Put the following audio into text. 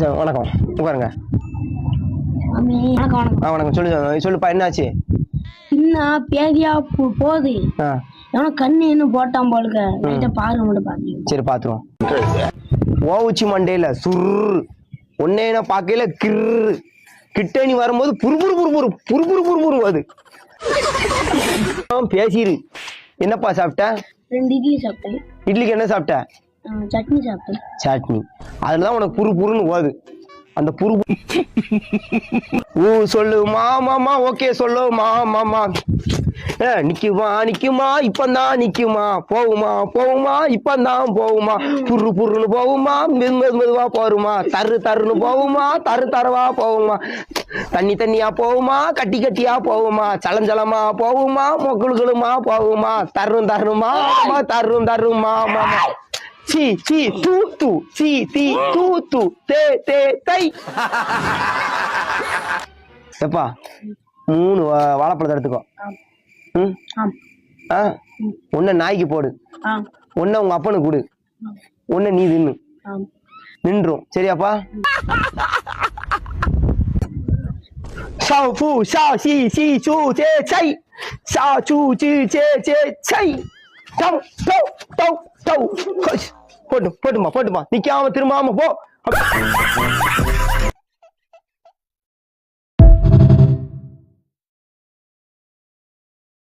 வணக்கம், உட்காருங்க. வணக்கம். சொல்லுப்பா, என்னாச்சு? இன்னும் பேதியா போகுது. எவனோ கண்ணு இன்னும் போட்டான் போலுக்க. பாருங்க மட்டும் பாருங்க. சரி, பாத்துருவோம். ஓவுச்சி மண்டையில சுர் ஒன்னே பாக்கையில கிரு கிட்டணி வரும்போது புறுபுறு புறுபுறு புறுபுறு புறுபுறு அது பேசிரு. என்னப்பா சாப்பிட்ட? 2 இட்லி சாப்பிட்டேன். இட்லிக்கு என்ன சாப்பிட்ட? சட்னி சாப்பிட்டேன். சட்னி. அதுலதான் உனக்கு புரு புருன்னு ஓது. அந்த புரு சொல்லு மாமாமா. ஓகே சொல்லு மாமாமா. நிக்குமா நிக்குமா இப்பந்தான் நிக்குமா, போகுமா போகுமா இப்பந்தான் போகுமா, புரு புருன்னு போகுமா, மெதுவா போருமா, தரு தருன்னு போகுமா, தரு தரவா போகுமா, தண்ணி தண்ணியா போகுமா, கட்டி கட்டியா போகுமா, சலஞ்சலமா போகுமா, மொக்குழுமா போகுமா, தரும் தருமா தரும் தருமா மாமா. சி சி தூ தூ சி தி தூ தூ தே தே தை. எப்பா 3 வாழைப்பழத்தை எடுத்துக்கோ. ஒன்ன நாய்க்கு போடு, ஒன்ன உங்க அப்பனுக்கு கொடு, ஒன்ன நீ தின்னு. நின்றும் சரியாப்பா? ஷாவ் ஃபூ ஷா ஷி ஷி சூ ஜே சை ஷா சூ ஜி ஜே ஜே சை டவ் டவ் டவ் டவ். போட்டுமா நிக்காம திரும்பாம போ.